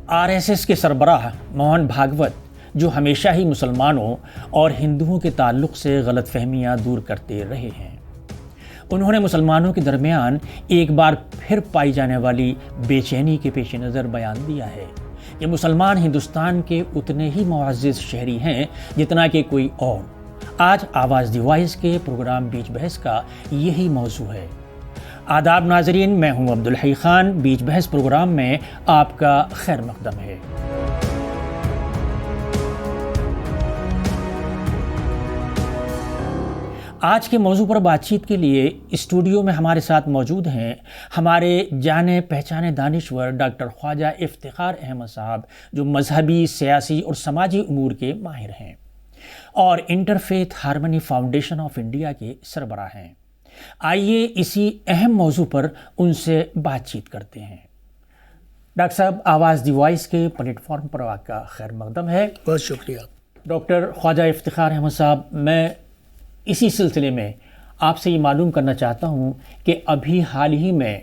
RSS کے سربراہ موہن بھاگوت، جو ہمیشہ ہی مسلمانوں اور ہندوؤں کے تعلق سے غلط فہمیاں دور کرتے رہے ہیں، انہوں نے مسلمانوں کے درمیان ایک بار پھر پائی جانے والی بے چینی کے پیش نظر بیان دیا ہے کہ مسلمان ہندوستان کے اتنے ہی معزز شہری ہیں جتنا کہ کوئی اور۔ آج آواز دی وائس کے پروگرام بیچ بحث کا یہی موضوع ہے۔ آداب ناظرین، میں ہوں عبدالحی خان۔ بیچ بحث پروگرام میں آپ کا خیر مقدم ہے۔ آج کے موضوع پر بات چیت کے لیے اسٹوڈیو میں ہمارے ساتھ موجود ہیں ہمارے جانے پہچانے دانشور ڈاکٹر خواجہ افتخار احمد صاحب، جو مذہبی، سیاسی اور سماجی امور کے ماہر ہیں اور interfaith harmony foundation of India کے سربراہ ہیں۔ آئیے اسی اہم موضوع پر ان سے بات چیت کرتے ہیں۔ ڈاکٹر صاحب، آواز دی وائس کے پلیٹ فارم پر آپ کا خیر مقدم ہے۔ بہت شکریہ ڈاکٹر خواجہ افتخار احمد صاحب، میں اسی سلسلے میں آپ سے یہ معلوم کرنا چاہتا ہوں کہ ابھی حال ہی میں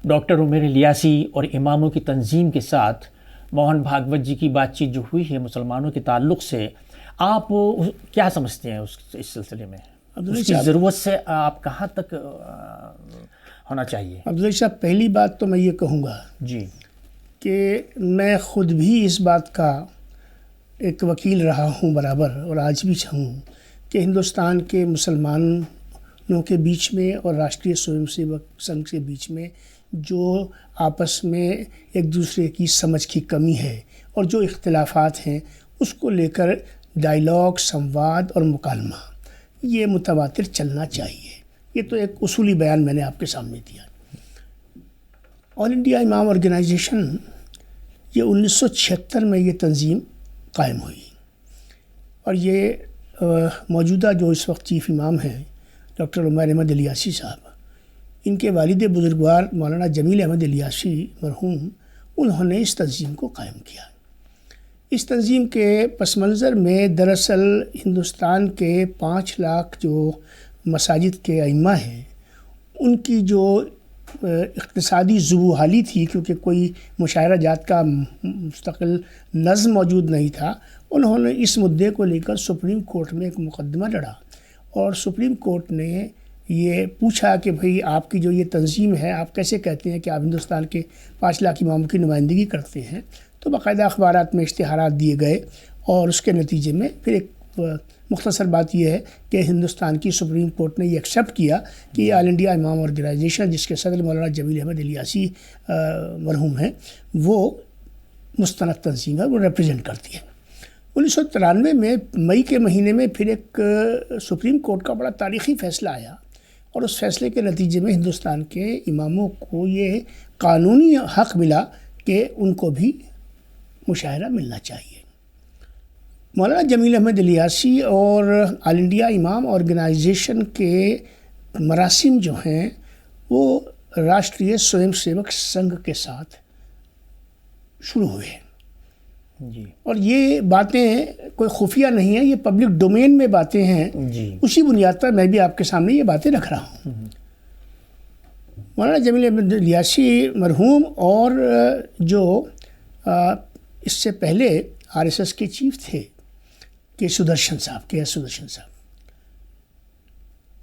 ڈاکٹر عمیر الیاسی اور اماموں کی تنظیم کے ساتھ موہن بھاگوت جی کی بات چیت جو ہوئی ہے مسلمانوں کے تعلق سے، آپ کیا سمجھتے ہیں اس سلسلے میں؟ اس کی ضرورت سے آپ کہاں تک ہونا چاہیے؟ عبدالحی صاحب، پہلی بات تو میں یہ کہوں گا جی کہ میں خود بھی اس بات کا ایک وکیل رہا ہوں برابر، اور آج بھی ہوں، کہ ہندوستان کے مسلمانوں کے بیچ میں اور راشٹریہ سوئم سیوک سنگھ کے بیچ میں جو آپس میں ایک دوسرے کی سمجھ کی کمی ہے اور جو اختلافات ہیں، اس کو لے کر ڈائیلاگ، سمواد اور مکالمہ یہ متواتر چلنا چاہیے۔ یہ تو ایک اصولی بیان میں نے آپ کے سامنے دیا۔ آل انڈیا امام آرگنائزیشن یہ 1976 میں یہ تنظیم قائم ہوئی، اور یہ موجودہ جو اس وقت چیف امام ہیں ڈاکٹر عمیر احمد الیاسی صاحب، ان کے والد بزرگوار مولانا جمیل احمد الیاسی مرحوم، انہوں نے اس تنظیم کو قائم کیا۔ اس تنظیم کے پس منظر میں دراصل ہندوستان کے 5 لاکھ جو مساجد کے ائمہ ہیں، ان کی جو اقتصادی زبو حالی تھی، کیونکہ کوئی مشاہرہ جات کا مستقل نظم موجود نہیں تھا، انہوں نے اس مدعے کو لے کر سپریم کورٹ میں ایک مقدمہ لڑا، اور سپریم کورٹ نے یہ پوچھا کہ بھئی آپ کی جو یہ تنظیم ہے، آپ کیسے کہتے ہیں کہ آپ ہندوستان کے 5 لاکھ اماموں کی نمائندگی کرتے ہیں؟ تو باقاعدہ اخبارات میں اشتہارات دیے گئے، اور اس کے نتیجے میں پھر ایک مختصر بات یہ ہے کہ ہندوستان کی سپریم کورٹ نے یہ ایکسیپٹ کیا کہ یہ آل انڈیا امام آرگنائزیشن، جس کے صدر مولانا جمیل احمد الیاسی مرحوم ہیں، وہ مستند تنظیم ہے، وہ ریپرزینٹ کرتی ہے۔ 1993 میں مئی کے مہینے میں پھر ایک سپریم کورٹ کا بڑا تاریخی فیصلہ آیا، اور اس فیصلے کے نتیجے میں ہندوستان کے اماموں کو یہ قانونی حق ملا کہ ان کو بھی مشاہرہ ملنا چاہیے۔ مولانا جمیل احمد الیاسی اور آل انڈیا امام آرگنائزیشن کے مراسم جو ہیں وہ راشٹریہ سوئم سیوک سنگھ کے ساتھ شروع ہوئے ہیں، جی، اور یہ باتیں کوئی خفیہ نہیں ہیں، یہ پبلک ڈومین میں باتیں ہیں۔ جی، اسی بنیاد پر میں بھی آپ کے سامنے یہ باتیں رکھ رہا ہوں۔ مولانا جمیل احمد الیاسی مرحوم اور جو اس سے پہلے RSS کے چیف تھے کے سدرشن صاحب،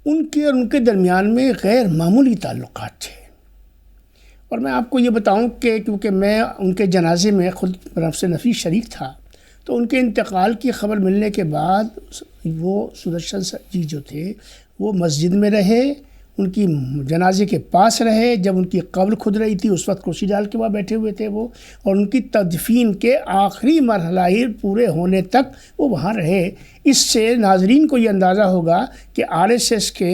ان کے اور ان کے درمیان میں غیر معمولی تعلقات تھے، اور میں آپ کو یہ بتاؤں کہ کیونکہ میں ان کے جنازے میں خود نفس نفیس شریک تھا، تو ان کے انتقال کی خبر ملنے کے بعد وہ سدرشن جی جو تھے وہ مسجد میں رہے، ان کی جنازے کے پاس رہے، جب ان کی قبر کھد رہی تھی اس وقت کرسی ڈال کے وہاں بیٹھے ہوئے تھے وہ، اور ان کی تدفین کے آخری مرحلہ پورے ہونے تک وہ وہاں رہے۔ اس سے ناظرین کو یہ اندازہ ہوگا کہ RSS کے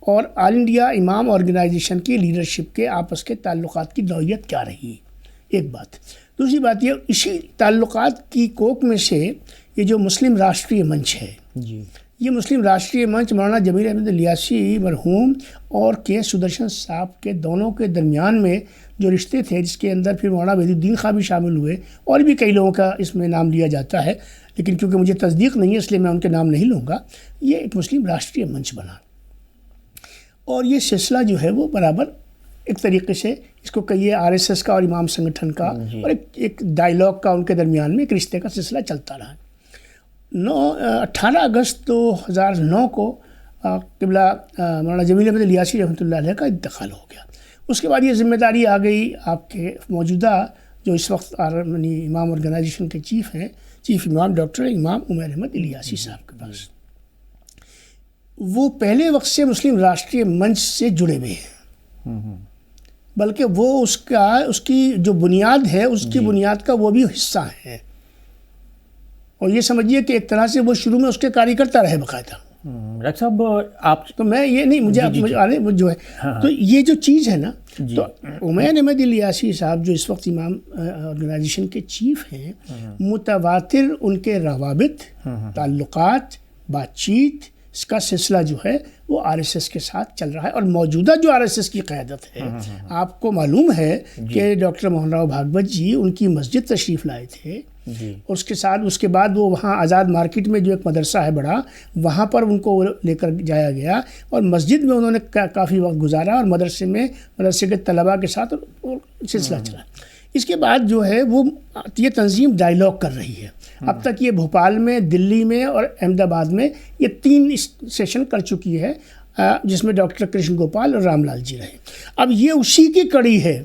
اور آل انڈیا امام آرگنائزیشن کی لیڈرشپ کے آپس کے تعلقات کی نوعیت کیا رہی، ایک بات۔ دوسری بات یہ، اسی تعلقات کی کوک میں سے یہ جو مسلم راشٹریہ منچ ہے، جی، یہ مسلم راشٹریہ منچ مولانا جمیل احمد الیاسی مرحوم اور کے سدرشن صاحب کے دونوں کے درمیان میں جو رشتے تھے، جس کے اندر پھر مولانا وحید الدین خان بھی شامل ہوئے، اور بھی کئی لوگوں کا اس میں نام لیا جاتا ہے، لیکن کیونکہ مجھے تصدیق نہیں ہے اس لیے میں ان کے نام نہیں لوں گا۔ یہ ایک مسلم راشٹریہ منچ بنا، اور یہ سلسلہ جو ہے وہ برابر ایک طریقے سے اس کو کہیے RSS کا اور امام سنگٹھن کا اور ایک ڈائلاگ کا ان کے درمیان میں ایک رشتے کا سلسلہ چلتا رہا. 18 اگست 2009 کو قبلہ مولانا جمیل احمد الیاسی رحمۃ اللہ علیہ کا انتقال ہو گیا. اس کے بعد یہ ذمہ داری آ گئی آپ کے موجودہ جو اس وقت امام آرگنائزیشن کے چیف ہیں، چیف امام ڈاکٹر امام عمیر احمد الیاسی صاحب کے پاس. وہ پہلے وقت سے مسلم راشٹریہ منچ سے جڑے ہوئے ہیں، بلکہ وہ اس کی جو بنیاد ہے اس کی بنیاد کا وہ بھی حصہ ہے. اور یہ سمجھیے کہ ایک طرح سے وہ شروع میں اس کے کاری کرتا رہے باقاعدہ. ڈاکٹر صاحب آپ تو میں یہ نہیں مجھے جو ہے تو یہ جو چیز ہے نا، تو عمیر احمد الیاسی صاحب جو اس وقت امام آرگنائزیشن کے چیف ہیں، متواتر ان کے روابط، تعلقات، بات چیت، اس کا سلسلہ جو ہے وہ RSS کے ساتھ چل رہا ہے. اور موجودہ جو RSS کی قیادت ہے، آپ کو معلوم ہے کہ ڈاکٹر موہن راؤ بھاگوت جی ان کی مسجد تشریف لائے تھے، اور اس کے بعد وہ وہاں آزاد مارکیٹ میں جو ایک مدرسہ ہے بڑا، وہاں پر ان کو لے کر جایا گیا اور مسجد میں انہوں نے کافی وقت گزارا اور مدرسے کے طلباء کے ساتھ سلسلہ چلا. اس کے بعد جو ہے وہ یہ تنظیم ڈائلاگ کر رہی ہے. اب تک یہ بھوپال میں، دلی میں اور احمد آباد میں یہ 3 سیشن کر چکی ہے، جس میں ڈاکٹر کرشن گوپال اور رام لال جی رہے. اب یہ اسی کی کڑی ہے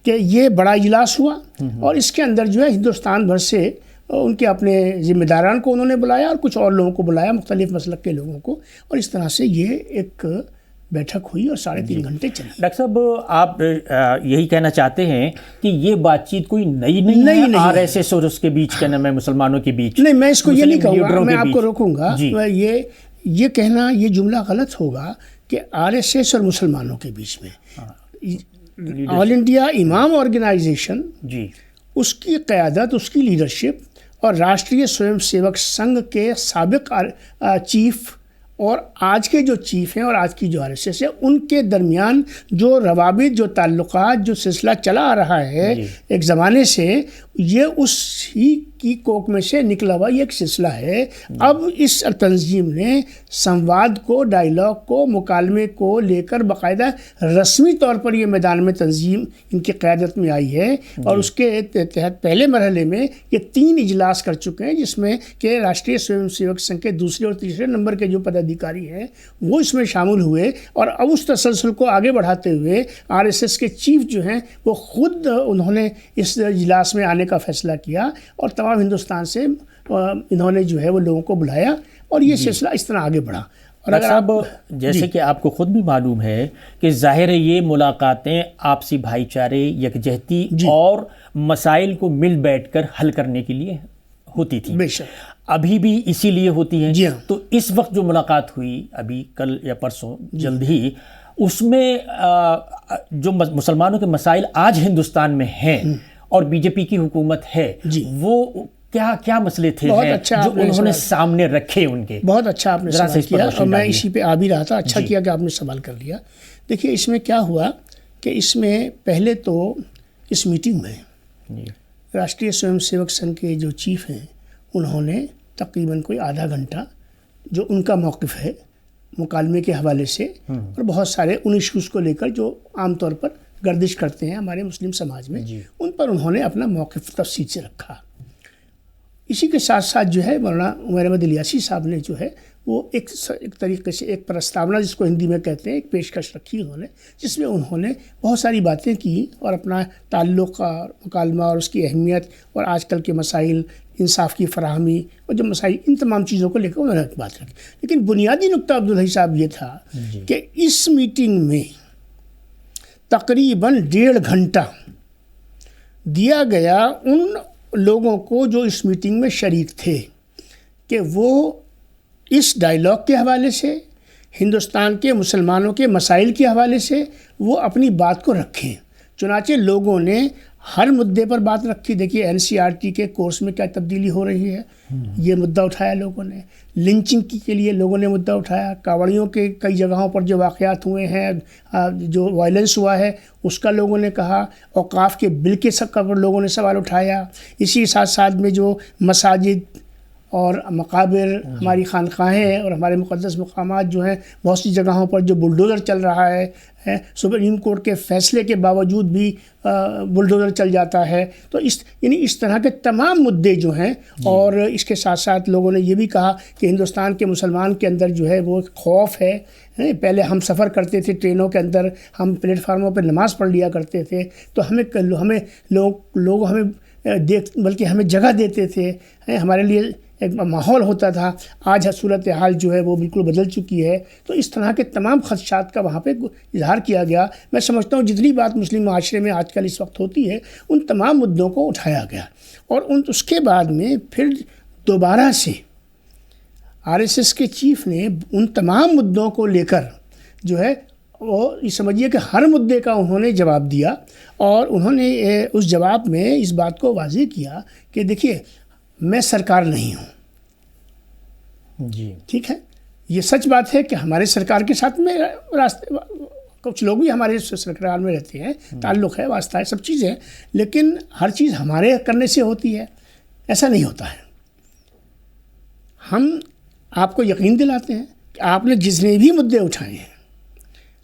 کہ یہ بڑا اجلاس ہوا اور اس کے اندر جو ہے ہندوستان بھر سے ان کے اپنے ذمہ داران کو انہوں نے بلایا اور کچھ اور لوگوں کو بلایا، مختلف مسلک کے لوگوں کو، اور اس طرح سے یہ ایک بیٹھک ہوئی اور 3.5 گھنٹے چلی. ڈاکٹر صاحب آپ یہی کہنا چاہتے ہیں کہ یہ بات چیت کوئی نئی نہیں ہے RSS اور اس کے بیچ کا نام ہے مسلمانوں کے بیچ؟ نہیں، میں اس کو یہ نہیں کہوں گا، میں آپ کو روکوں گا. یہ کہنا یہ جملہ غلط ہوگا کہ RSS اور مسلمانوں کے بیچ میں. آل انڈیا امام آرگنائزیشن اس کی قیادت، اس کی لیڈرشپ اور راشٹریہ سوئم سیوک سنگھ کے سابق چیف اور آج کے جو چیف ہیں اور آج کی جو RSS ہے، ان کے درمیان جو روابط، جو تعلقات، جو سلسلہ چلا آ رہا ہے ایک زمانے سے، یہ اسی کی کوک میں سے نکلا ہوا یہ ایک سلسلہ ہے. اب اس تنظیم نے سمواد کو، ڈائلاگ کو، مکالمے کو لے کر باقاعدہ رسمی طور پر یہ میدان میں تنظیم ان کی قیادت میں آئی ہے اور اس کے تحت پہلے مرحلے میں یہ 3 اجلاس کر چکے ہیں، جس میں کہ راشٹریہ سوئم سیوک سنگھ کے دوسرے اور تیسرے نمبر کے جو پدادھیکاری ہیں وہ اس میں شامل ہوئے. اور اب اس تسلسل کو آگے بڑھاتے ہوئے RSS کے چیف جو ہیں وہ خود انہوں نے اس اجلاس میں آنے کا فیصلہ کیا اور تمام ہندوستان سے انہوں نے جو ہے وہ لوگوں کو بلایا اور یہ سلسلہ اس طرح آگے بڑھا. اور اگر صاحب جیسے کہ آپ کو خود بھی معلوم ہے کہ ظاہر ہے یہ ملاقاتیں آپسی بھائی چارے، یکجہتی اور مسائل کو مل بیٹھ کر حل کرنے کے لیے ہوتی تھی. بے شک ابھی بھی اسی لیے ہوتی ہیں. تو اس وقت جو ملاقات ہوئی ابھی کل یا پرسوں جلد ہی، اس میں جو مسلمانوں کے مسائل آج ہندوستان میں ہیں اور BJP کی حکومت ہے، وہ کیا مسئلے تھے جو انہوں نے سامنے رکھے ان کے؟ بہت اچھا آپ نے سوال کیا اور میں اسی پہ آ بھی رہا تھا. اچھا کیا کہ آپ نے سوال کر لیا. دیکھیے اس میں کیا ہوا کہ اس میں پہلے تو اس میٹنگ میں راشٹریہ سوئم سیوک سنگھ کے جو چیف ہیں انہوں نے تقریباً کوئی آدھا گھنٹہ جو ان کا موقف ہے مکالمے کے حوالے سے اور بہت سارے ان ایشوز کو لے کر جو عام طور پر گردش کرتے ہیں ہمارے مسلم سماج میں، ان پر انہوں نے اپنا موقف تفصیل سے رکھا. اسی کے ساتھ ساتھ جو ہے مولانا عمیر احمد الیاسی صاحب نے جو ہے وہ ایک طریقے سے ایک پرستاونا جس کو ہندی میں کہتے ہیں، ایک پیشکش رکھی انہوں نے، جس میں انہوں نے بہت ساری باتیں کی اور اپنا تعلق اور مکالمہ اور اس کی اہمیت اور آج کل کے مسائل، انصاف کی فراہمی اور جو مسائل، ان تمام چیزوں کو لے کر انہوں نے ایک بات رکھی. لیکن بنیادی نقطہ عبدالحی صاحب یہ تھا کہ اس میٹنگ میں تقریباً 1.5 گھنٹہ دیا گیا ان لوگوں کو جو اس میٹنگ میں شریک تھے کہ وہ اس ڈائلاگ کے حوالے سے، ہندوستان کے مسلمانوں کے مسائل کے حوالے سے وہ اپنی بات کو رکھیں. چنانچہ لوگوں نے ہر مدعے پر بات رکھی. دیکھیے NCERT کے کورس میں کیا تبدیلی ہو رہی ہے، یہ مدعا اٹھایا لوگوں نے. لنچنگ کے لیے لوگوں نے مدعا اٹھایا. کاوڑیوں کے کئی جگہوں پر جو واقعات ہوئے ہیں، جو وائلنس ہوا ہے، اس کا لوگوں نے کہا. اوقاف کے بل کے سب پر لوگوں نے سوال اٹھایا. اسی ساتھ ساتھ میں جو مساجد اور مقابر، ہماری خانقاہیں اور ہمارے مقدس مقامات جو ہیں، بہت سی جگہوں پر جو بلڈوزر چل رہا ہے، سپریم کورٹ کے فیصلے کے باوجود بھی بلڈوزر چل جاتا ہے. تو اس طرح کے تمام مدعے جو ہیں. اور اس کے ساتھ ساتھ لوگوں نے یہ بھی کہا کہ ہندوستان کے مسلمان کے اندر جو ہے وہ خوف ہے. پہلے ہم سفر کرتے تھے ٹرینوں کے اندر، ہم پلیٹ فارموں پہ نماز پڑھ لیا کرتے تھے، تو ہمیں لوگ ہمیں بلکہ ہمیں جگہ دیتے تھے، ہمارے لیے ایک ماحول ہوتا تھا. آج صورتحال جو ہے وہ بالکل بدل چکی ہے. تو اس طرح کے تمام خدشات کا وہاں پہ اظہار کیا گیا. میں سمجھتا ہوں جتنی بات مسلم معاشرے میں آج کل اس وقت ہوتی ہے ان تمام مدعوں کو اٹھایا گیا. اور اس کے بعد میں پھر دوبارہ سے RSS کے چیف نے ان تمام مدعوں کو لے کر جو ہے وہ یہ سمجھیے کہ ہر مدعے کا انہوں نے جواب دیا. اور انہوں نے اس جواب میں اس بات کو واضح کیا کہ دیکھیے میں سرکار نہیں ہوں. جی ٹھیک ہے، یہ سچ بات ہے کہ ہمارے سرکار کے ساتھ میں راستے کچھ لوگ بھی ہمارے سرکار میں رہتے ہیں، تعلق ہے، واسطہ ہے، سب چیزیں، لیکن ہر چیز ہمارے کرنے سے ہوتی ہے ایسا نہیں ہوتا ہے. ہم آپ کو یقین دلاتے ہیں کہ آپ نے جتنے بھی مدعے اٹھائے ہیں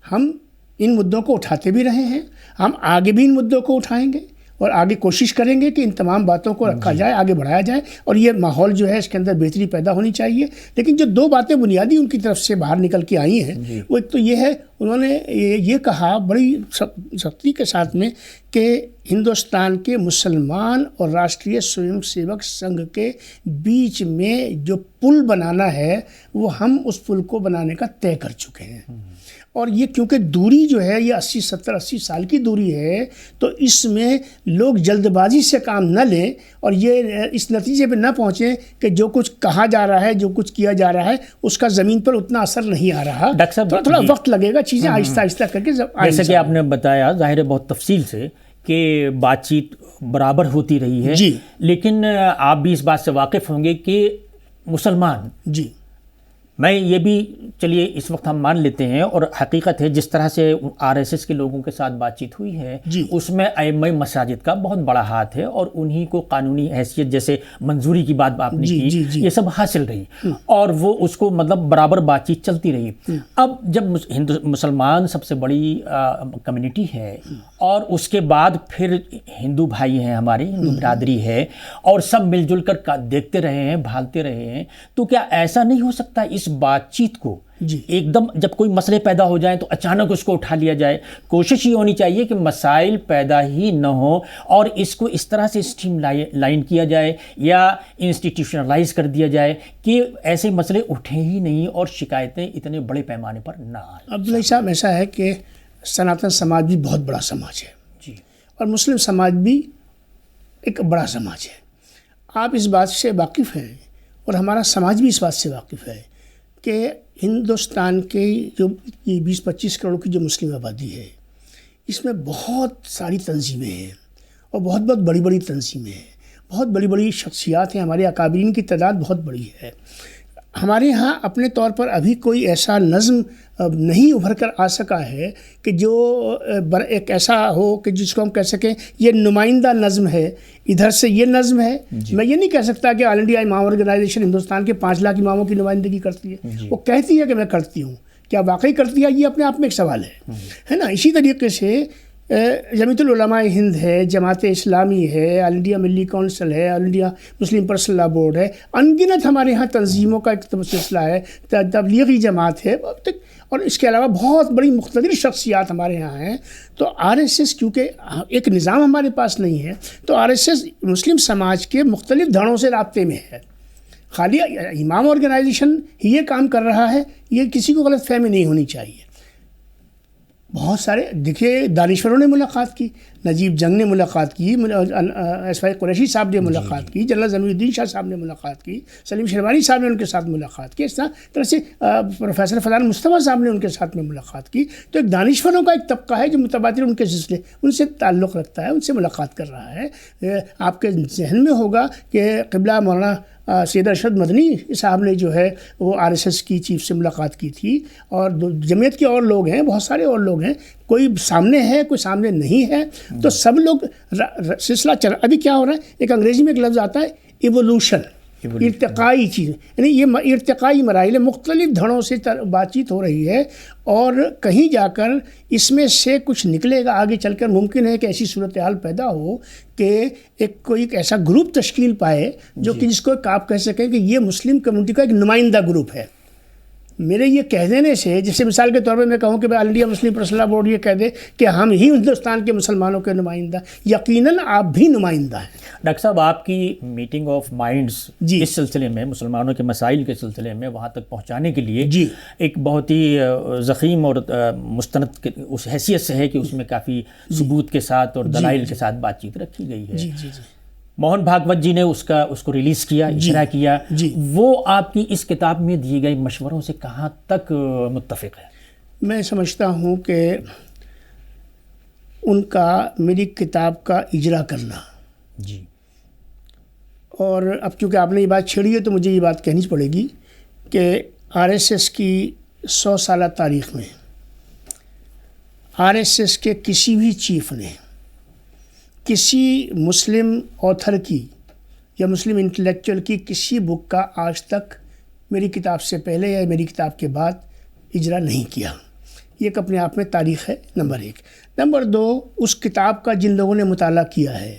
ہم ان مدعوں کو اٹھاتے بھی رہے ہیں، ہم آگے بھی ان مدعوں کو اٹھائیں گے اور آگے کوشش کریں گے کہ ان تمام باتوں کو رکھا جائے، آگے بڑھایا جائے. اور یہ ماحول جو ہے اس کے اندر بہتری پیدا ہونی چاہیے. لیکن جو دو باتیں بنیادی ان کی طرف سے باہر نکل کے آئی ہیں وہ ایک تو یہ ہے، انہوں نے یہ کہا بڑی سختی کے ساتھ میں کہ ہندوستان کے مسلمان اور راشٹریہ سوئم سیوک سنگھ کے بیچ میں جو پل بنانا ہے وہ ہم اس پل کو بنانے کا طے کر چکے ہیں. اور یہ کیونکہ دوری جو ہے یہ 80 سال کی دوری ہے، تو اس میں لوگ جلد بازی سے کام نہ لیں اور یہ اس نتیجے پہ نہ پہنچیں کہ جو کچھ کہا جا رہا ہے، جو کچھ کیا جا رہا ہے اس کا زمین پر اتنا اثر نہیں آ رہا. تھوڑا وقت لگے گا، چیزیں آہستہ آہستہ کر کے. جیسے کہ آپ نے بتایا ظاہر ہے بہت تفصیل سے کہ بات چیت برابر ہوتی رہی ہے. جی لیکن آپ بھی اس بات سے واقف ہوں گے کہ مسلمان، جی میں یہ بھی چلیے اس وقت ہم مان لیتے ہیں اور حقیقت ہے جس طرح سے RSS کے لوگوں کے ساتھ بات چیت ہوئی ہے اس میں ائمہ مساجد کا بہت بڑا ہاتھ ہے اور انہی کو قانونی حیثیت جیسے منظوری کی بات آپ نے کی یہ سب حاصل رہی اور وہ اس کو مطلب برابر بات چیت چلتی رہی. اب جب مسلمان سب سے بڑی کمیونٹی ہے اور اس کے بعد پھر ہندو بھائی ہیں، ہمارے ہندو برادری ہے اور سب مل جل کر دیکھتے رہے ہیں، بھالتے رہے ہیں، تو کیا ایسا نہیں ہو سکتا اس بات چیت کو ایک دم جب کوئی مسئلے پیدا ہو جائیں تو اچانک اس کو اٹھا لیا جائے؟ کوشش یہ ہونی چاہیے کہ مسائل پیدا ہی نہ ہو اور اس کو اس طرح سے اسٹریم لائن کیا جائے یا انسٹیٹیوشنلائز کر دیا جائے کہ ایسے مسئلے اٹھیں ہی نہیں اور شکایتیں اتنے بڑے پیمانے پر نہ آئیں. عبداللہ صاحب ایسا ہے کہ سناتن سماج بھی بہت بڑا سماج ہے جی اور مسلم سماج بھی ایک بڑا سماج ہے. آپ اس بات سے واقف ہیں اور ہمارا سماج بھی اس بات سے واقف ہے کہ ہندوستان کے جو 20-25 کروڑ کی جو مسلم آبادی ہے اس میں بہت ساری تنظیمیں ہیں اور بہت بڑی بڑی تنظیمیں ہیں، بہت بڑی بڑی شخصیات ہیں، ہمارے اکابرین کی تعداد بہت بڑی ہے. ہمارے ہاں اپنے طور پر ابھی کوئی ایسا نظم نہیں ابھر کر آ سکا ہے کہ جو ایک ایسا ہو کہ جس کو ہم کہہ سکیں یہ نمائندہ نظم ہے، ادھر سے یہ نظم ہے. میں یہ نہیں کہہ سکتا کہ آل انڈیا امام آرگنائزیشن ہندوستان کے 5 لاکھ اماموں کی نمائندگی کرتی ہے. وہ کہتی ہے کہ میں کرتی ہوں، کیا واقعی کرتی ہے یہ اپنے آپ میں ایک سوال ہے نا. اسی طریقے سے جمعیت العلماء ہند ہے، جماعت اسلامی ہے، آل انڈیا ملی کونسل ہے، آل انڈیا مسلم پرسنل لا بورڈ ہے، ان گنت ہمارے ہاں تنظیموں کا ایک سلسلہ ہے، تبلیغی جماعت ہے اور اس کے علاوہ بہت بڑی مقتدر شخصیات ہمارے ہاں ہیں. تو RSS کیونکہ ایک نظام ہمارے پاس نہیں ہے تو RSS مسلم سماج کے مختلف دھڑوں سے رابطے میں ہے. خالی امام آرگنائزیشن ہی یہ کام کر رہا ہے یہ کسی کو غلط فہمی نہیں ہونی چاہیے. بہت سارے دیکھیے دانشوروں نے ملاقات کی، نجیب جنگ نے ملاقات کی، اسفائی قریشی صاحب نے ملاقات کی، جنرل ضمیر الدین شاہ صاحب نے ملاقات کی، سلیم شیروانی صاحب نے ان کے ساتھ ملاقات کی، اس طرح سے پروفیسر فضان مصطفیٰ صاحب نے ان کے ساتھ میں ملاقات کی. تو ایک دانشوروں کا ایک طبقہ ہے جو متبادل ان کے سلسلے ان سے تعلق رکھتا ہے، ان سے ملاقات کر رہا ہے. آپ کے ذہن میں ہوگا کہ قبلہ مولانا سید ارشد مدنی صاحب نے جو ہے وہ RSS کی چیف سے ملاقات کی تھی اور جمعیت کے اور لوگ ہیں، بہت سارے اور لوگ ہیں، کوئی سامنے ہے کوئی سامنے نہیں ہے. تو سب لوگ سلسلہ چل. ابھی کیا ہو رہا ہے، ایک انگریزی میں ایک لفظ آتا ہے ایوولوشن. ارتقائی چیز، یعنی یہ ارتقائی مراحل مختلف دھڑوں سے بات چیت ہو رہی ہے، اور کہیں جا کر اس میں سے کچھ نکلے گا آگے چل کر. ممکن ہے کہ ایسی صورتحال پیدا ہو کہ کوئی ایسا گروپ تشکیل پائے جو کہ جس کو آپ کہہ سکیں کہ یہ مسلم کمیونٹی کا ایک نمائندہ گروپ ہے. میرے یہ کہہ دینے سے، جیسے مثال کے طور پہ میں کہوں کہ آل انڈیا مسلم پرسنل لا بورڈ یہ کہہ دے کہ ہم ہی ہندوستان کے مسلمانوں کے نمائندہ، یقیناً آپ بھی نمائندہ ہیں. ڈاکٹر صاحب، آپ کی میٹنگ آف مائنڈز اس سلسلے میں، مسلمانوں کے مسائل کے سلسلے میں وہاں تک پہنچانے کے لیے ایک بہت ہی ضخیم اور مستند اس حیثیت سے ہے کہ اس میں کافی ثبوت کے ساتھ اور دلائل کے ساتھ بات چیت رکھی گئی ہے. موہن بھاگوت جی نے اس کو ریلیز کیا، اجرا کیا. وہ آپ کی اس کتاب میں دیے گئے مشوروں سے کہاں تک متفق ہے؟ میں سمجھتا ہوں کہ ان کا میری کتاب کا اجرا کرنا، اور اب چونکہ آپ نے یہ بات چھیڑی ہے تو مجھے یہ بات کہنی پڑے گی کہ RSS کی 100 سالہ تاریخ میں RSS کے کسی بھی چیف نے کسی مسلم آتھر کی یا مسلم انٹلیکچوئل کی کسی بک کا آج تک میری کتاب سے پہلے یا میری کتاب کے بعد اجرا نہیں کیا. یہ ایک اپنے آپ میں تاریخ ہے، نمبر 1. نمبر 2، اس کتاب کا جن لوگوں نے مطالعہ کیا ہے،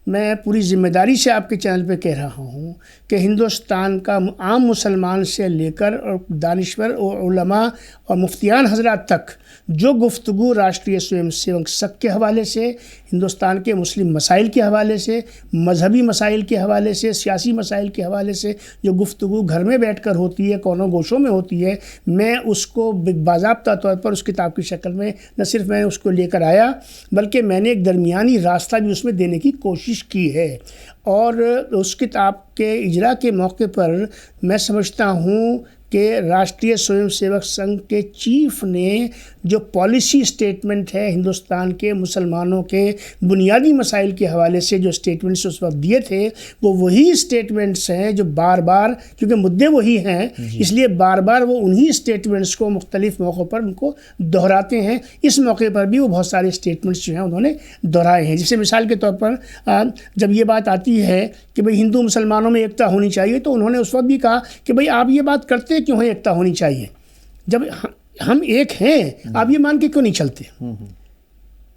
میں پوری ذمہ داری سے آپ کے چینل پہ کہہ رہا ہوں کہ ہندوستان کا عام مسلمان سے لے کر اور دانشور اور علماء اور مفتیان حضرات تک جو گفتگو راشٹریہ سوئم سیوک سنگھ کے حوالے سے، ہندوستان کے مسلم مسائل کے حوالے سے، مذہبی مسائل کے حوالے سے، سیاسی مسائل کے حوالے سے جو گفتگو گھر میں بیٹھ کر ہوتی ہے، کونوں گوشوں میں ہوتی ہے، میں اس کو باضابطہ طور پر اس کتاب کی شکل میں نہ صرف میں اس کو لے کر آیا، بلکہ میں نے ایک درمیانی راستہ بھی اس میں دینے کی کوشش کی ہے. اور اس کتاب کے اجرا کے موقع پر میں سمجھتا ہوں کہ راشٹریہ سوئم سیوک سنگھ کے چیف نے جو پالیسی اسٹیٹمنٹ ہے ہندوستان کے مسلمانوں کے بنیادی مسائل کے حوالے سے جو اسٹیٹمنٹس اس وقت دیے تھے، وہ وہی اسٹیٹمنٹس ہیں جو بار بار، کیونکہ مدعے وہی ہیں اس لیے بار بار وہ انہی اسٹیٹمنٹس کو مختلف موقعوں پر ان کو دہراتے ہیں. اس موقع پر بھی وہ بہت سارے اسٹیٹمنٹس جو ہیں انہوں نے دہرائے ہیں. جیسے مثال کے طور پر جب یہ بات آتی ہے کہ بھئی ہندو مسلمانوں میں ایکتا ہونی چاہیے، تو انہوں نے اس وقت بھی کہا کہ بھئی آپ یہ بات کرتے کیوں ہیں ایکتا ہونی چاہیے، جب ہم ایک ہیں آپ یہ مان کے کیوں نہیں چلتے.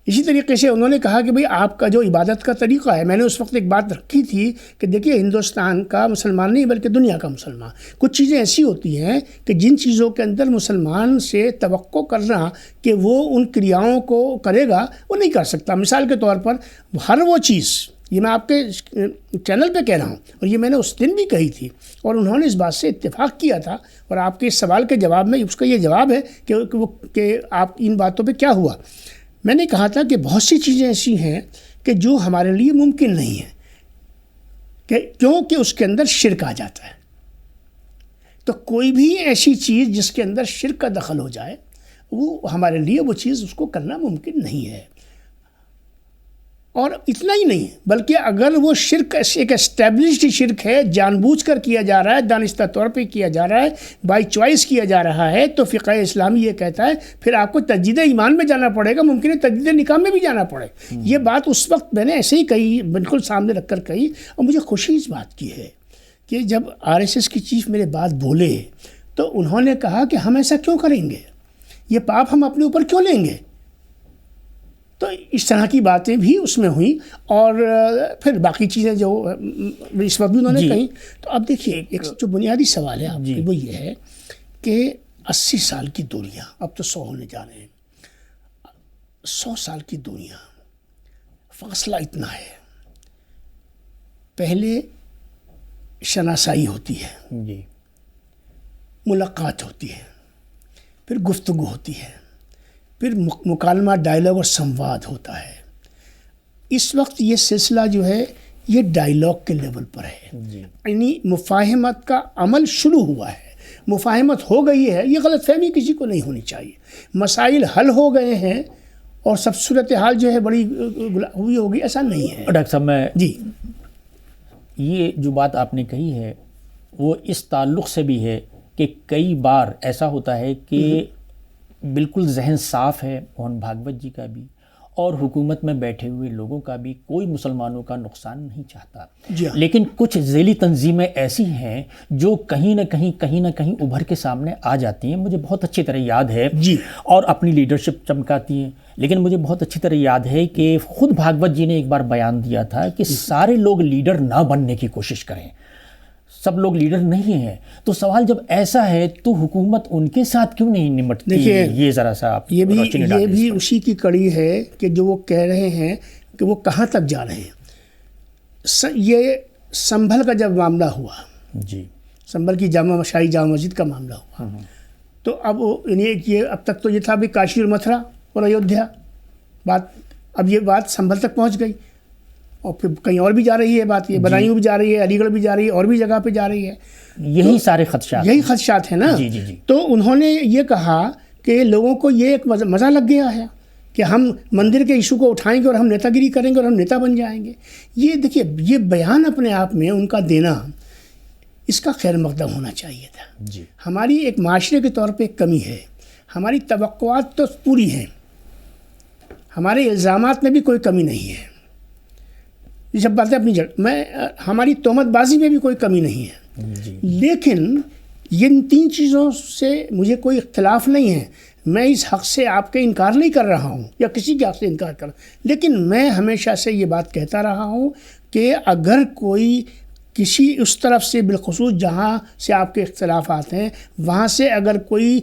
اسی طریقے سے انہوں نے کہا کہ بھئی آپ کا جو عبادت کا طریقہ ہے، میں نے اس وقت ایک بات رکھی تھی کہ دیکھیے ہندوستان کا مسلمان نہیں بلکہ دنیا کا مسلمان، کچھ چیزیں ایسی ہوتی ہیں کہ جن چیزوں کے اندر مسلمان سے توقع کرنا کہ وہ ان کریاؤں کو کرے گا وہ نہیں کر سکتا. مثال کے طور پر ہر وہ چیز، یہ میں آپ کے چینل پہ کہہ رہا ہوں اور یہ میں نے اس دن بھی کہی تھی، اور انہوں نے اس بات سے اتفاق کیا تھا، اور آپ کے اس سوال کے جواب میں اس کا یہ جواب ہے کہ آپ ان باتوں پہ کیا ہوا. میں نے کہا تھا کہ بہت سی چیزیں ایسی ہیں کہ جو ہمارے لیے ممکن نہیں ہیں، کہ کیونکہ اس کے اندر شرک آ جاتا ہے. تو کوئی بھی ایسی چیز جس کے اندر شرک کا دخل ہو جائے، وہ ہمارے لیے وہ چیز اس کو کرنا ممکن نہیں ہے. اور اتنا ہی نہیں بلکہ اگر وہ شرک ایک اسٹیبلشڈ شرک ہے، جان بوجھ کر کیا جا رہا ہے، دانستہ طور پہ کیا جا رہا ہے، بائی چوائس کیا جا رہا ہے، تو فقہ اسلامی یہ کہتا ہے پھر آپ کو تجدید ایمان میں جانا پڑے گا، ممکن ہے تجدید نکاح میں بھی جانا پڑے. یہ بات اس وقت میں نے ایسے ہی کہی، بالکل سامنے رکھ کر کہی، اور مجھے خوشی اس بات کی ہے کہ جب RSS کی چیف میرے بات بولے تو انہوں نے کہا کہ ہم ایسا کیوں کریں گے، یہ پاپ ہم اپنے اوپر کیوں لیں گے. تو اس طرح کی باتیں بھی اس میں ہوئیں، اور پھر باقی چیزیں جو اس وقت بھی انہوں نے کہیں. تو اب دیکھیے ایک جو بنیادی سوال ہے آپ کی وہ یہ ہے کہ 80 سال کی دنیا، اب تو 100 ہونے جا رہے ہیں، 100 سال کی دنیا، فاصلہ اتنا ہے. پہلے شناسائی ہوتی ہے، ملاقات ہوتی ہے، پھر گفتگو ہوتی ہے، پھر مکالمہ، ڈائلاگ اور سمواد ہوتا ہے. اس وقت یہ سلسلہ جو ہے یہ ڈائلاگ کے لیول پر ہے، یعنی مفاہمت کا عمل شروع ہوا ہے، مفاہمت ہو گئی ہے. یہ غلط فہمی کسی کو نہیں ہونی چاہیے. مسائل حل ہو گئے ہیں اور سب صورتحال جو ہے بڑی ہوئی ہوگی، ایسا نہیں ہے. ڈاکٹر صاحب میں یہ جو بات آپ نے کہی ہے وہ اس تعلق سے بھی ہے کہ کئی بار ایسا ہوتا ہے کہ بالکل ذہن صاف ہے موہن بھاگوت جی کا بھی، اور حکومت میں بیٹھے ہوئے لوگوں کا بھی کوئی مسلمانوں کا نقصان نہیں چاہتا. جی ہاں. لیکن کچھ ذیلی تنظیمیں ایسی ہیں جو کہیں نہ کہیں ابھر کے سامنے آ جاتی ہیں. مجھے بہت اچھی طرح یاد ہے جی. اور اپنی لیڈرشپ چمکاتی ہیں. لیکن مجھے بہت اچھی طرح یاد ہے کہ خود بھاگوت جی نے ایک بار بیان دیا تھا کہ سارے لوگ لیڈر نہ بننے کی کوشش کریں. سب لوگ لیڈر نہیں ہیں. تو سوال جب ایسا ہے تو حکومت ان کے ساتھ کیوں نہیں نمٹتی؟ یہ ذرا سا آپ یہ بھی اسی کی کڑی ہے کہ جو وہ کہہ رہے ہیں کہ وہ کہاں تک جا رہے ہیں. یہ سنبھل کا جب معاملہ ہوا، جی، سنبھل کی جامع مسجد کا معاملہ ہوا، تو اب یہ اب تک تو یہ تھا بھی کاشی اور متھرا اور ایودھیا بات، اب یہ بات سنبھل تک پہنچ گئی اور پھر کہیں اور بھی جا رہی ہے بات. یہ بدایوں بھی جا رہی ہے، علی گڑھ بھی جا رہی ہے، اور بھی جگہ پہ جا رہی ہے. یہی سارے خدشات، یہی خدشات ہیں نا. جی جی جی. تو انہوں نے یہ کہا کہ لوگوں کو یہ ایک مزہ لگ گیا ہے کہ ہم مندر کے ایشو کو اٹھائیں گے اور ہم نیتا گیری کریں گے اور ہم نیتا بن جائیں گے. یہ دیکھیے، یہ بیان اپنے آپ میں ان کا دینا، اس کا خیر مقدم ہونا چاہیے تھا. جی. ہماری ایک معاشرے کے طور پہ ایک کمی ہے. ہماری توقعات تو پوری ہیں، ہمارے الزامات میں بھی کوئی کمی نہیں ہے. یہ سب باتیں اپنی جگہ، ہماری تہمت بازی میں بھی کوئی کمی نہیں ہے. جی. لیکن ان تین چیزوں سے مجھے کوئی اختلاف نہیں ہے. میں اس حق سے آپ کے انکار نہیں کر رہا ہوں یا کسی کے حق سے انکار کر رہا ہوں. لیکن میں ہمیشہ سے یہ بات کہتا رہا ہوں کہ اگر کوئی کسی اس طرف سے، بالخصوص جہاں سے آپ کے اختلافات ہیں، وہاں سے اگر کوئی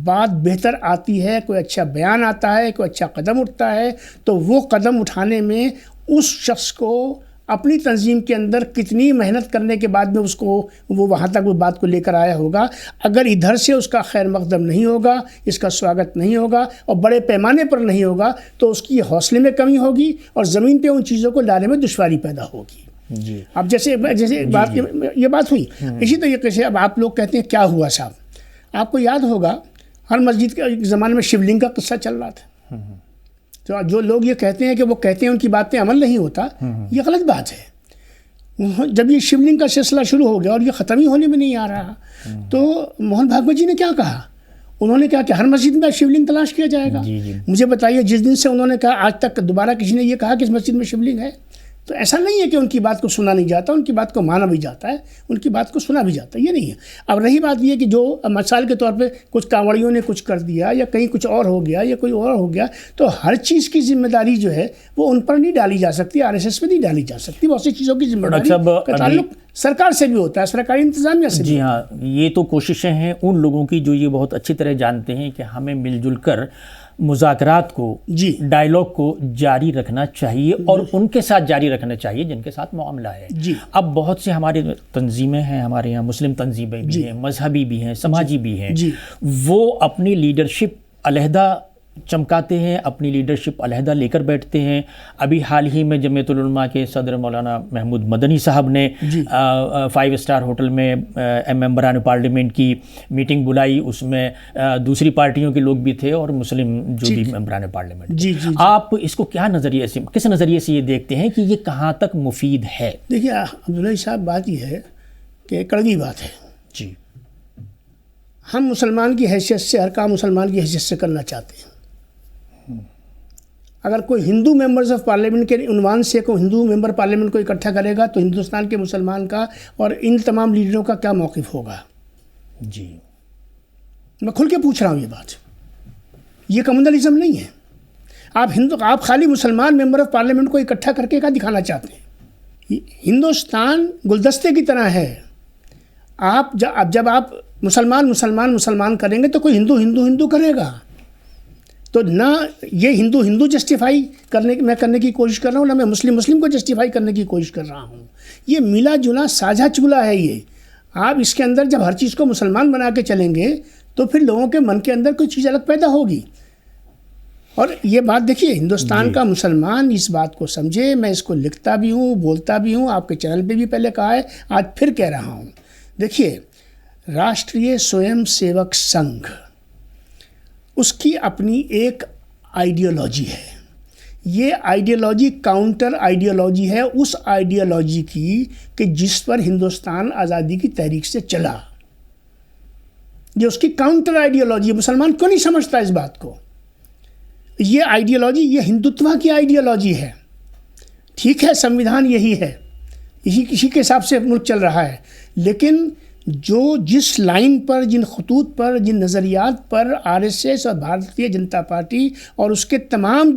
بات بہتر آتی ہے، کوئی اچھا بیان آتا ہے، کوئی اچھا قدم اٹھتا ہے، تو وہ قدم اٹھانے میں اس شخص کو اپنی تنظیم کے اندر کتنی محنت کرنے کے بعد میں اس کو وہ وہاں تک وہ بات کو لے کر آیا ہوگا. اگر ادھر سے اس کا خیر مقدم نہیں ہوگا، اس کا سواگت نہیں ہوگا اور بڑے پیمانے پر نہیں ہوگا، تو اس کی حوصلے میں کمی ہوگی اور زمین پہ ان چیزوں کو لانے میں دشواری پیدا ہوگی. جی. اب جیسے بات یہ بات ہوئی، اسی طریقے سے اب آپ لوگ کہتے ہیں کیا ہوا صاحب. آپ کو یاد ہوگا ہر مسجد کے ایک زمانے میں شیو لنگ کا قصہ چل رہا تھا. تو جو لوگ یہ کہتے ہیں کہ وہ کہتے ہیں ان کی بات پہ عمل نہیں ہوتا، یہ غلط بات ہے. جب یہ شیو لنگ کا سلسلہ شروع ہو گیا اور یہ ختم ہی ہونے میں نہیں آ رہا، تو موہن بھاگوت جی نے کیا کہا؟ انہوں نے کہا کہ ہر مسجد میں شیو لنگ تلاش کیا جائے گا. مجھے بتائیے، جس دن سے انہوں نے کہا آج تک دوبارہ کسی نے یہ کہا کہ اس مسجد میں شیو لنگ ہے؟ تو ایسا نہیں ہے کہ ان کی بات کو سنا نہیں جاتا، ان کی بات کو مانا بھی جاتا ہے، ان کی بات کو سنا بھی جاتا ہے. یہ نہیں ہے. اب رہی بات یہ کہ جو مثال کے طور پہ کچھ کانوڑیوں نے کچھ کر دیا یا کہیں کچھ اور ہو گیا یا کوئی اور ہو گیا، تو ہر چیز کی ذمہ داری جو ہے وہ ان پر نہیں ڈالی جا سکتی، RSS پہ نہیں ڈالی جا سکتی. بہت سی چیزوں کی ذمہ داری کا تعلق سرکار سے بھی ہوتا ہے، سرکاری انتظامیہ سے. جی ہاں، یہ تو کوششیں ہیں ان لوگوں کی جو یہ بہت اچھی طرح جانتے ہیں کہ ہمیں مل جل کر مذاکرات کو، ڈائیلاگ کو جاری رکھنا چاہیے اور ان کے ساتھ جاری رکھنا چاہیے جن کے ساتھ معاملہ ہے. اب بہت سے ہماری تنظیمیں ہیں، ہمارے یہاں مسلم تنظیمیں بھی ہیں، مذہبی بھی ہیں، سماجی بھی ہیں. وہ اپنی لیڈرشپ علیحدہ چمکاتے ہیں، اپنی لیڈرشپ علیحدہ لے کر بیٹھتے ہیں. ابھی حال ہی میں جمعیت العلماء کے صدر مولانا محمود مدنی صاحب نے 5 اسٹار ہوٹل میں ممبران پارلیمنٹ کی میٹنگ بلائی. اس میں دوسری پارٹیوں کے لوگ بھی تھے اور مسلم جو بھی ممبران پارلیمنٹ. آپ اس کو کس نظریے سے یہ دیکھتے ہیں کہ یہ کہاں تک مفید ہے؟ دیکھیے عبداللہ صاحب، بات یہ ہے کہ کڑوی بات ہے. جی. ہم مسلمان کی حیثیت سے ہر کام مسلمان کی حیثیت سے کرنا چاہتے ہیں. اگر کوئی ہندو ممبرز آف پارلیمنٹ کے عنوان سے کوئی ہندو ممبر پارلیمنٹ کو اکٹھا کرے گا تو ہندوستان کے مسلمان کا اور ان تمام لیڈروں کا کیا موقف ہوگا؟ جی، میں کھل کے پوچھ رہا ہوں. یہ بات، یہ کمونلزم نہیں ہے. آپ خالی مسلمان ممبر آف پارلیمنٹ کو اکٹھا کر کے کیا دکھانا چاہتے ہیں؟ ہندوستان گلدستے کی طرح ہے. جب آپ مسلمان کریں گے تو کوئی ہندو کرے گا. تو نہ یہ ہندو جسٹیفائی کرنے کی کوشش کر رہا ہوں، نہ میں مسلم کو جسٹیفائی کرنے کی کوشش کر رہا ہوں. یہ ملا جلا ساجھا چولہا ہے. یہ آپ اس کے اندر جب ہر چیز کو مسلمان بنا کے چلیں گے تو پھر لوگوں کے من کے اندر کوئی چیز الگ پیدا ہوگی. اور یہ بات دیکھیے، ہندوستان کا مسلمان اس بات کو سمجھے. میں اس کو لکھتا بھی ہوں، بولتا بھی ہوں، آپ کے چینل پہ بھی پہلے کہا ہے، آج پھر کہہ رہا ہوں. دیکھیے، راشٹریہ سویم سیوک سنگھ، اس کی اپنی ایک آئیڈیالوجی ہے. یہ آئیڈیالوجی کاؤنٹر آئیڈیالوجی ہے اس آئیڈیالوجی کی کہ جس پر ہندوستان آزادی کی تحریک سے چلا. یہ اس کی کاؤنٹر آئیڈیالوجی ہے. مسلمان کیوں نہیں سمجھتا اس بات کو؟ یہ آئیڈیالوجی، یہ ہندوتوا کی آئیڈیالوجی ہے. ٹھیک ہے، سمویدھان یہی ہے، اسی کے حساب سے ملک چل رہا ہے، لیکن جس لائن پر، جن خطوط پر، جن نظریات پر آر ایس ایس اور بھارتیہ جنتا پارٹی اور اس کے تمام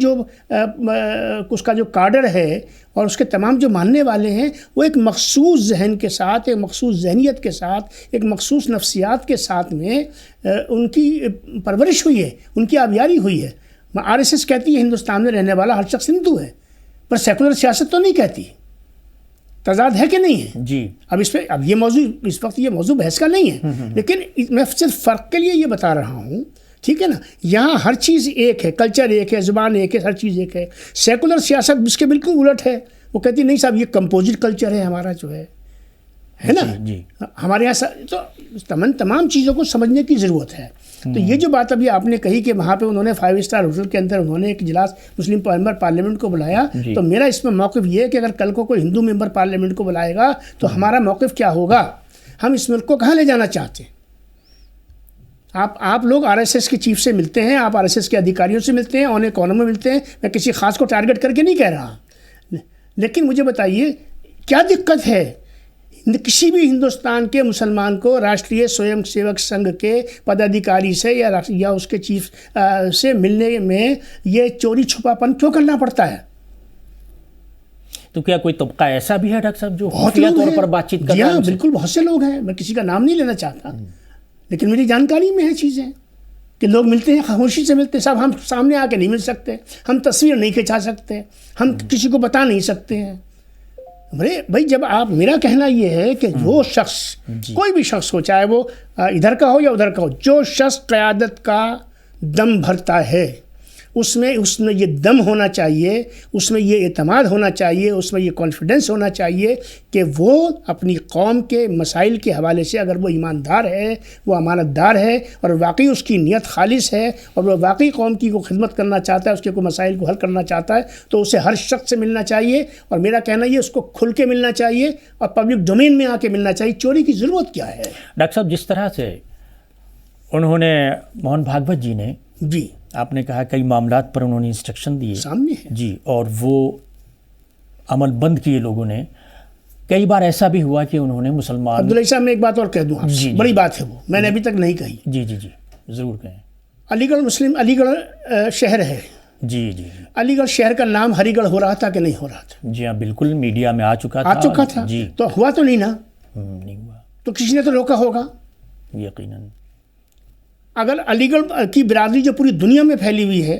اس کا جو کاڈر ہے اور اس کے تمام جو ماننے والے ہیں، وہ ایک مخصوص ذہن کے ساتھ، ایک مخصوص ذہنیت کے ساتھ، ایک مخصوص نفسیات کے ساتھ میں ان کی پرورش ہوئی ہے، ان کی آبیاری ہوئی ہے. آر ایس ایس کہتی ہے ہندوستان میں رہنے والا ہر شخص ہندو ہے، پر سیکولر سیاست تو نہیں کہتی. تضاد ہے کہ نہیں ہے؟ جی. اب یہ موضوع اس وقت یہ موضوع بحث کا نہیں ہے، لیکن میں صرف فرق کے لیے یہ بتا رہا ہوں. ٹھیک ہے نا، یہاں ہر چیز ایک ہے، کلچر ایک ہے، زبان ایک ہے، ہر چیز ایک ہے. سیکولر سیاست اس کے بالکل الٹ ہے، وہ کہتی نہیں صاحب یہ کمپوزٹ کلچر ہے ہمارا جو ہے نا. جی. ہمارے یہاں تو تمام چیزوں کو سمجھنے کی ضرورت ہے. تو یہ جو بات ابھی آپ نے کہی کہ وہاں پہ انہوں نے 5 اسٹار ہوٹل کے اندر انہوں نے ایک اجلاس مسلم ممبر پارلیمنٹ کو بلایا، تو میرا اس میں موقف یہ ہے کہ اگر کل کو کوئی ہندو ممبر پارلیمنٹ کو بلائے گا تو ہمارا موقف کیا ہوگا؟ ہم اس ملک کو کہاں لے جانا چاہتے ہیں؟ آپ لوگ آر ایس ایس کے چیف سے ملتے ہیں، آپ آر ایس ایس کے ادھیکاریوں سے ملتے ہیں، اونے کونوں میں ملتے ہیں. میں کسی خاص کو ٹارگٹ کر کے نہیں کہہ رہا، لیکن مجھے بتائیے کیا دقت ہے کسی بھی ہندوستان کے مسلمان کو راشٹریہ سویم سیوک سنگھ کے پدادھیکاری سے یا اس کے چیف سے ملنے میں یہ چوری چھپاپن کیوں کرنا پڑتا ہے؟ تو کیا کوئی طبقہ ایسا بھی ہے ڈاکٹر صاحب جو خفیہ طور پر بات چیت کرتا ہے؟ جی ہاں، بالکل بہت سے لوگ ہیں، میں کسی کا نام نہیں لینا چاہتا، لیکن میری جانکاری میں ہے چیزیں کہ لوگ ملتے ہیں، خاموشی سے ملتے ہیں. صاحب ہم سامنے آ کے نہیں مل سکتے، ہم تصویر نہیں کھنچا سکتے، ہم کسی کو بتا نہیں سکتے ہیں. بھائی جب میرا کہنا یہ ہے کہ جو شخص کوئی بھی شخص ہو، چاہے وہ ادھر کا ہو یا ادھر کا ہو، جو شخص قیادت کا دم بھرتا ہے اس میں یہ دم ہونا چاہیے، اس میں یہ اعتماد ہونا چاہیے، اس میں یہ کانفیڈنس ہونا چاہیے کہ وہ اپنی قوم کے مسائل کے حوالے سے اگر وہ ایماندار ہے، وہ امانت دار ہے اور واقعی اس کی نیت خالص ہے اور وہ واقعی قوم کی کو خدمت کرنا چاہتا ہے، اس کے کوئی مسائل کو حل کرنا چاہتا ہے، تو اسے ہر شخص سے ملنا چاہیے. اور میرا کہنا یہ اس کو کھل کے ملنا چاہیے اور پبلک ڈومین میں آ کے ملنا چاہیے. چوری کی ضرورت کیا ہے؟ ڈاکٹر صاحب جس طرح سے انہوں نے موہن بھاگوت جی نے، جی آپ نے کہا کئی معاملات پر انہوں نے انسٹرکشن دیے سامنے ہے جی، اور وہ عمل بند کیے لوگوں نے. کئی بار ایسا بھی ہوا کہ انہوں نے مسلمان عبداللہ صاحب میں ایک بات اور کہہ دوں، بڑی بات ہے وہ میں نے ابھی تک نہیں کہی. جی جی جی ضرور کہیں. علی گڑھ شہر ہے. جی جی. علی گڑھ شہر کا نام ہری گڑھ ہو رہا تھا کہ نہیں ہو رہا تھا؟ جی ہاں بالکل، میڈیا میں آ چکا تھا. جی تو ہوا تو نہیں نا؟ نہیں ہوا تو کسی نے تو روکا ہوگا یقیناً. اگر علی گڑھ کی برادری جو پوری دنیا میں پھیلی ہوئی ہے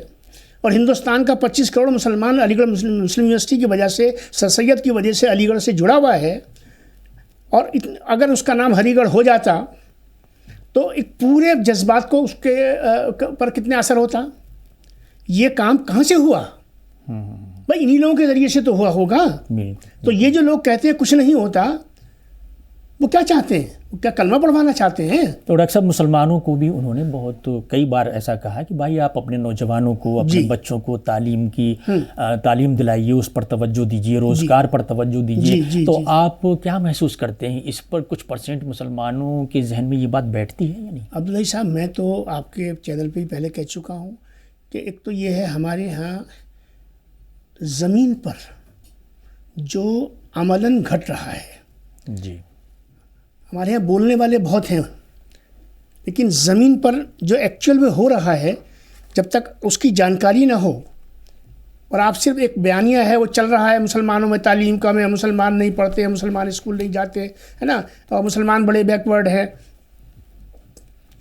اور ہندوستان کا 25 کروڑ مسلمان علی گڑھ مسلم یونیورسٹی کی وجہ سے، سر سید کی وجہ سے علی گڑھ سے جڑا ہوا ہے، اور اگر اس کا نام ہری گڑھ ہو جاتا تو ایک پورے جذبات کو اس کے پر کتنے اثر ہوتا. یہ کام کہاں سے ہوا؟ بھائی انہی لوگوں کے ذریعے سے تو ہوا ہوگا. تو یہ جو لوگ کہتے ہیں کچھ نہیں ہوتا، وہ کیا چاہتے ہیں؟ وہ کیا کلمہ پڑھوانا چاہتے ہیں؟ تو ڈاکٹر صاحب مسلمانوں کو بھی انہوں نے کئی بار ایسا کہا کہ بھائی آپ اپنے نوجوانوں کو، اپنے بچوں کو تعلیم دلائیے، اس پر توجہ دیجیے، روزگار پر توجہ دیجیے. تو آپ کیا محسوس کرتے ہیں اس پر کچھ % مسلمانوں کے ذہن میں یہ بات بیٹھتی ہے یا نہیں؟ عبداللہ صاحب میں تو آپ کے چینل پہ ہی پہلے کہہ چکا ہوں کہ ایک تو یہ ہے ہمارے ہاں زمین پر جو عملاً گھٹ رہا ہے. جی ہمارے یہاں بولنے والے بہت ہیں، لیکن زمین پر جو ایکچوئل میں ہو رہا ہے جب تک اس کی جانکاری نہ ہو اور آپ صرف ایک بیانیہ ہے وہ چل رہا ہے مسلمانوں میں تعلیم کم ہے، مسلمان نہیں پڑھتے ہیں، مسلمان اسکول نہیں جاتے ہے نا، اور مسلمان بڑے بیکورڈ ہیں،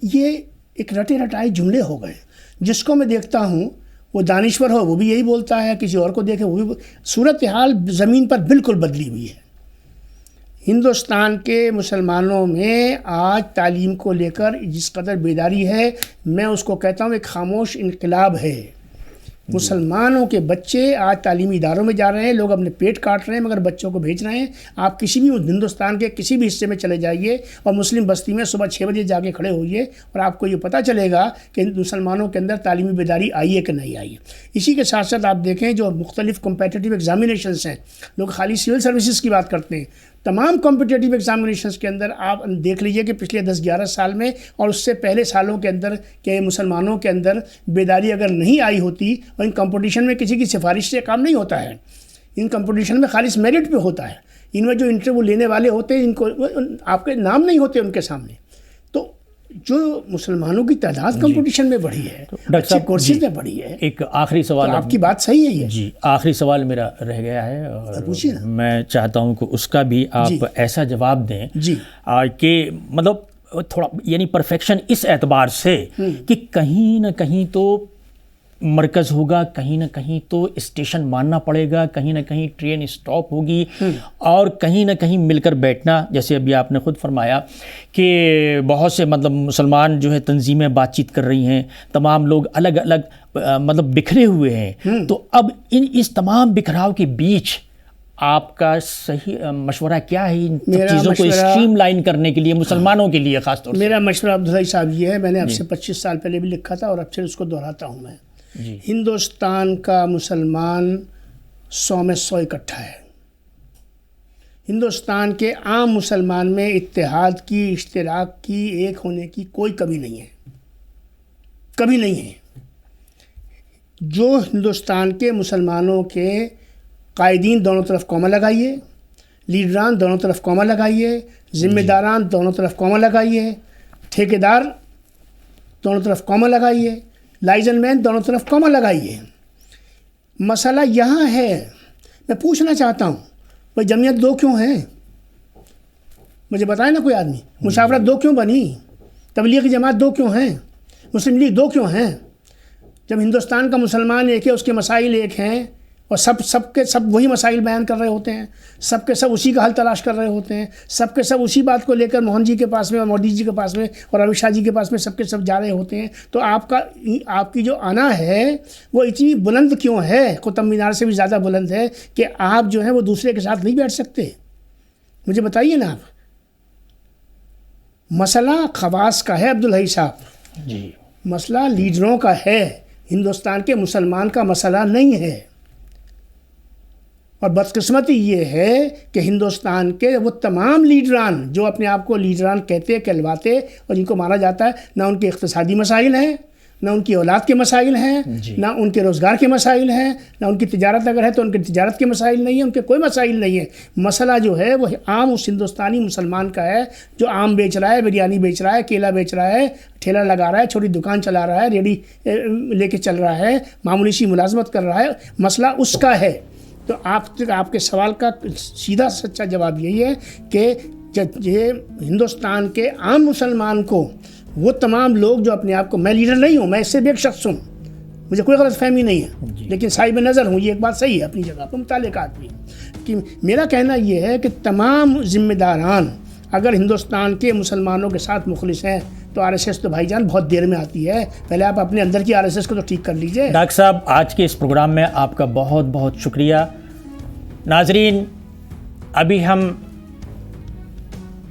یہ ایک رٹے رٹائے جملے ہو گئے. جس کو میں دیکھتا ہوں وہ دانشور ہو وہ بھی یہی بولتا ہے، کسی اور کو دیکھے وہ بھی. صورتحال زمین پر بالکل بدلی ہوئی ہے. ہندوستان کے مسلمانوں میں آج تعلیم کو لے کر جس قدر بیداری ہے، میں اس کو کہتا ہوں ایک خاموش انقلاب ہے. مسلمانوں کے بچے آج تعلیمی اداروں میں جا رہے ہیں، لوگ اپنے پیٹ کاٹ رہے ہیں مگر بچوں کو بھیج رہے ہیں. آپ کسی بھی ہندوستان کے کسی بھی حصے میں چلے جائیے اور مسلم بستی میں صبح 6 بجے جا کے کھڑے ہوئیے اور آپ کو یہ پتہ چلے گا کہ مسلمانوں کے اندر تعلیمی بیداری آئی ہے کہ نہیں آئی ہے. اسی کے ساتھ ساتھ آپ دیکھیں جو مختلف کمپیٹیٹیو ایگزامینیشنس ہیں، لوگ خالی سول سروسز کی بات کرتے ہیں، تمام کمپٹیٹیو ایگزامینیشنس کے اندر آپ دیکھ لیجئے کہ پچھلے 10-11 سال میں اور اس سے پہلے سالوں کے اندر کہ مسلمانوں کے اندر بیداری اگر نہیں آئی ہوتی، اور ان کمپٹیشن میں کسی کی سفارش سے کام نہیں ہوتا ہے، ان کمپٹیشن میں خالص میرٹ پہ ہوتا ہے، ان میں جو انٹرویو لینے والے ہوتے ہیں ان کو آپ کے نام نہیں ہوتے ان کے سامنے، تو جو مسلمانوں کی تعداد کمپٹیشن میں بڑھی ہے، اچھے کورسز میں بڑھی ہے۔ ایک آخری سوال، آپ کی بات صحیح ہے یہ جی، آخری سوال میرا رہ گیا ہے اور میں چاہتا ہوں کہ اس کا بھی آپ ایسا جواب دیں کہ مطلب تھوڑا یعنی پرفیکشن اس اعتبار سے کہ کہیں نہ کہیں تو مرکز ہوگا، کہیں نہ کہیں تو اسٹیشن ماننا پڑے گا، کہیں نہ کہیں ٹرین اسٹاپ ہوگی، اور کہیں نہ کہیں مل کر بیٹھنا، جیسے ابھی آپ نے خود فرمایا کہ بہت سے مطلب مسلمان جو ہے تنظیمیں بات چیت کر رہی ہیں، تمام لوگ الگ الگ مطلب بکھرے ہوئے ہیں، تو اب اس تمام بکھراؤ کے بیچ آپ کا صحیح مشورہ کیا ہے ان چیزوں کو اسٹریم لائن کرنے کے لیے مسلمانوں کے لیے خاص طور سے؟ میرا مشورہ عبدالحی صاحب یہ ہے، میں نے اب سے 25 سال پہلے بھی لکھا تھا اور اب پھر اس کو دہراتا ہوں میں، ہندوستان کا مسلمان 100 میں 100 اکٹھا ہے۔ ہندوستان کے عام مسلمان میں اتحاد کی، اشتراک کی، ایک ہونے کی کوئی کمی نہیں ہے، کبھی نہیں ہے۔ جو ہندوستان کے مسلمانوں کے قائدین دونوں طرف کومہ لگائیے، لیڈران دونوں طرف کومہ لگائیے، ذمہ داران دونوں طرف کومہ لگائیے، ٹھیکیدار دونوں طرف کومہ لگائیے، لائزن مین دونوں طرف کومہ لگائیے۔ مسئلہ یہاں ہے، میں پوچھنا چاہتا ہوں بھائی جمعیت 2 کیوں ہیں؟ مجھے بتائیں نا کوئی آدمی، مشاورت 2 کیوں بنی؟ تبلیغی جماعت 2 کیوں ہیں؟ مسلم لیگ 2 کیوں ہیں؟ جب ہندوستان کا مسلمان ایک ہے، اس کے مسائل ایک ہیں، اور سب کے سب وہی مسائل بیان کر رہے ہوتے ہیں، سب کے سب اسی کا حل تلاش کر رہے ہوتے ہیں، سب کے سب اسی بات کو لے کر موہن جی کے پاس میں اور مودی جی کے پاس میں اور امت شاہ جی کے پاس میں سب کے سب جا رہے ہوتے ہیں، تو آپ کی جو آنا ہے وہ اتنی بلند کیوں ہے، قطب مینار سے بھی زیادہ بلند ہے کہ آپ جو ہیں وہ دوسرے کے ساتھ نہیں بیٹھ سکتے؟ مجھے بتائیے نا آپ۔ مسئلہ خواص کا ہے عبدالحی صاحب، جی، مسئلہ لیڈروں کا ہے، ہندوستان کے مسلمان کا مسئلہ نہیں ہے۔ اور بدقسمتی یہ ہے کہ ہندوستان کے وہ تمام لیڈران جو اپنے آپ کو لیڈران کہتے کہلواتے اور جن کو مانا جاتا ہے، نہ ان کے اقتصادی مسائل ہیں، نہ ان کی اولاد کے مسائل ہیں، نہ ان کے روزگار کے مسائل ہیں، نہ ان کی تجارت اگر ہے تو ان کی تجارت کے مسائل نہیں ہیں، ان کے کوئی مسائل نہیں ہیں۔ مسئلہ جو ہے وہ عام اس ہندوستانی مسلمان کا ہے جو آم بیچ رہا ہے، بریانی بیچ رہا ہے، کیلا بیچ رہا ہے، ٹھیلا لگا رہا ہے، چھوٹی دکان چلا رہا ہے، ریڑھی لے کے چل رہا ہے، معمولی سی ملازمت کر رہا ہے، مسئلہ اس کا ہے۔ تو آپ کے سوال کا سیدھا سچا جواب یہی ہے کہ یہ ہندوستان کے عام مسلمان کو وہ تمام لوگ جو اپنے آپ کو، میں لیڈر نہیں ہوں، میں اس سے بھی ایک شخص ہوں، مجھے کوئی غلط فہمی نہیں ہے، لیکن صاحب نظر ہوں، یہ ایک بات صحیح ہے اپنی جگہ پر، متعلق آدمی کہ میرا کہنا یہ ہے کہ تمام ذمہ داران اگر ہندوستان کے مسلمانوں کے ساتھ مخلص ہیں تو RSS تو بھائی جان بہت دیر میں آتی ہے، پہلے آپ اپنے اندر کی RSS کو تو ٹھیک کر لیجئے۔ ڈاکٹر صاحب آج کے اس پروگرام میں آپ کا بہت بہت شکریہ۔ ناظرین، ابھی ہم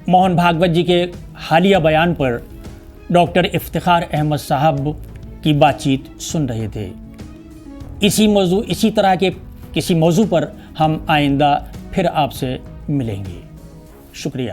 موہن بھاگوت جی کے حالیہ بیان پر ڈاکٹر افتخار احمد صاحب کی بات چیت سن رہے تھے۔ اسی طرح کے کسی موضوع پر ہم آئندہ پھر آپ سے ملیں گے۔ شکریہ۔